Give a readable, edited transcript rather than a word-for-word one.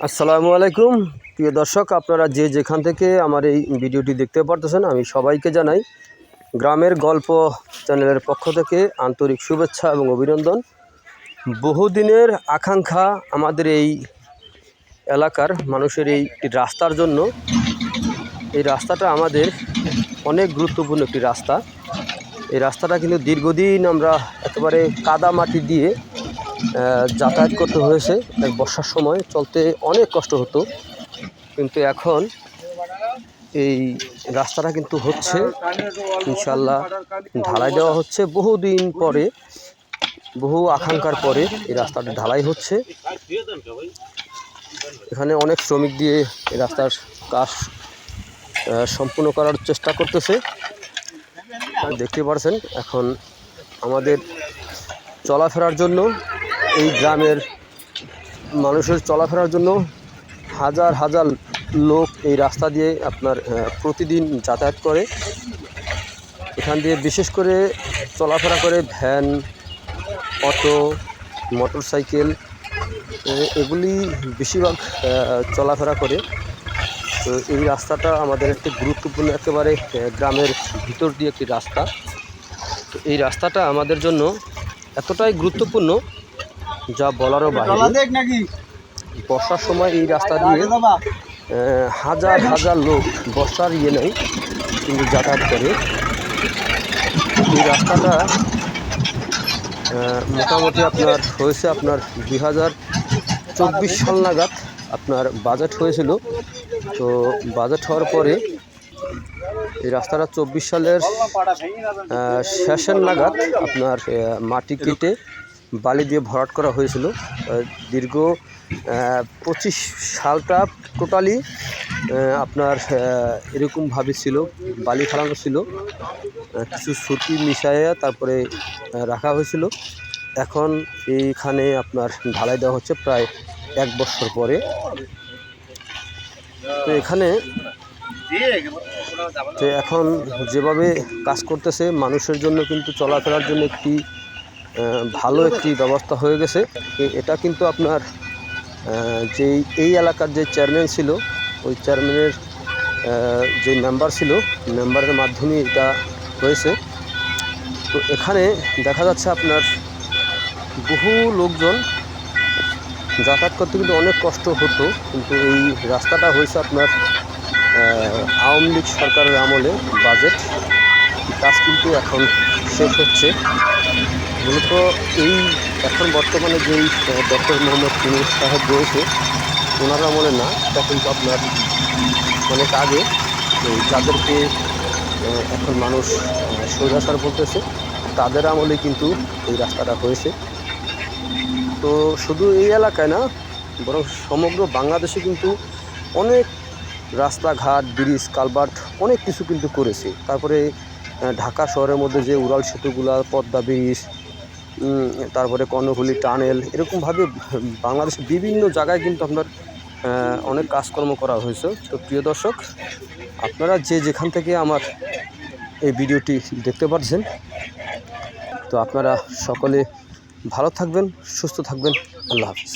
আসসালামু আলাইকুম প্রিয় দর্শক, আপনারা যে যেখান থেকে আমার এই ভিডিওটি দেখতে পারতেছেন, আমি সবাইকে জানাই গ্রামের গল্প চ্যানেলের পক্ষ থেকে আন্তরিক শুভেচ্ছা এবং অভিনন্দন। বহুদিনের আকাঙ্ক্ষা আমাদের এই এলাকার মানুষের এই রাস্তার জন্য। এই রাস্তাটা আমাদের অনেক গুরুত্বপূর্ণ একটি রাস্তা। এই রাস্তাটা কিন্তু দীর্ঘদিন আমরা একেবারে কাদা মাটি দিয়ে যাতায়াত করতে হয়েছে। এক বর্ষার সময় চলতে অনেক কষ্ট হতো, কিন্তু এখন এই রাস্তাটা কিন্তু হচ্ছে, ইনশাল্লাহ ঢালাই দেওয়া হচ্ছে। বহুদিন পরে, বহু আকাঙ্ক্ষার পরে এই রাস্তাটা ঢালাই হচ্ছে। এখানে অনেক শ্রমিক দিয়ে এই রাস্তার কাজ সম্পূর্ণ করার চেষ্টা করতেছে। দেখতে পাচ্ছেন এখন আমাদের চলাফেরার জন্য, এই গ্রামের মানুষের চলাফেরার জন্য হাজার হাজার লোক এই রাস্তা দিয়ে আপনার প্রতিদিন যাতায়াত করে। এখান দিয়ে বিশেষ করে চলাফেরা করে ভ্যান, অটো, মোটরসাইকেল, এগুলি বেশিরভাগ চলাফেরা করে। তো এই রাস্তাটা আমাদের একটি গুরুত্বপূর্ণ, একেবারে গ্রামের ভিতর দিয়ে একটি রাস্তা। তো এই রাস্তাটা আমাদের জন্য এতটাই গুরুত্বপূর্ণ যা বলারও বাইরে। বর্ষার সময় এই রাস্তা দিয়ে হাজার হাজার লোক, বর্ষার নেই কিন্তু যাতায়াত করে। এই রাস্তাটা মোটামুটি আপনার হয়েছে আপনার 2024 সাল নাগাদ আপনার বাজেট হয়েছিল। তো বাজেট হওয়ার পরে এই রাস্তাটা 24 সালের শেষের নাগাদ আপনার মাটি কেটে বালি দিয়ে ভরাট করা হয়েছিল। দীর্ঘ 25 সালটা টোটালি আপনার এরকমভাবে ছিল, বালি ফেলানো ছিল, কিছু সুতি মিশাইয়া তারপরে রাখা হয়েছিল। এখন এইখানে আপনার ঢালাই দেওয়া হচ্ছে প্রায় 1 বছর পরে। তো এখানে এখন যেভাবে কাজ করতেছে, মানুষের জন্য কিন্তু চলাফেরার জন্য একটি ভালো একটি ব্যবস্থা হয়ে গেছে। এটা কিন্তু আপনার এই এলাকার যে চেয়ারম্যান ছিল, ওই চেয়ারম্যানের যে মেম্বার ছিল, মেম্বারের মাধ্যমে এটা হয়েছে। তো এখানে দেখা যাচ্ছে আপনার বহু লোকজন যাতায়াত করতে কিন্তু অনেক কষ্ট হতো, কিন্তু এই রাস্তাটা হয়েছে আপনার আওয়ামী লীগ সরকারের আমলে। বাজেট কাজ কিন্তু এখন শেষ হচ্ছে। মূলত এই এখন বর্তমানে যেই ডক্টর মোহাম্মদ ইউনূস সাহেব রয়েছে, ওনার আমলে না, এটা কিন্তু আপনার অনেক আগে যাদেরকে এখন মানুষ স্বৈরাচার বলতেছে, তাদের আমলে কিন্তু এই রাস্তাটা হয়েছে। তো শুধু এই এলাকায় না, বরং সমগ্র বাংলাদেশে কিন্তু অনেক রাস্তাঘাট, ব্রিজ, কালভার্ট অনেক কিছু কিন্তু করেছে। তারপরে ঢাকা শহরের মধ্যে যে উড়াল সেতুগুলা, পদ্মা ব্রিজ, তারপরে কর্ণফুলী টানেল, এরকমভাবে বাংলাদেশের বিভিন্ন জায়গায় কিন্তু আপনার অনেক কাজকর্ম করা হয়েছে। তো প্রিয় দর্শক, আপনারা যে যেখান থেকে আমার এই ভিডিওটি দেখতে পাচ্ছেন, তো আপনারা সকলে ভালো থাকবেন, সুস্থ থাকবেন। আল্লাহ হাফিজ।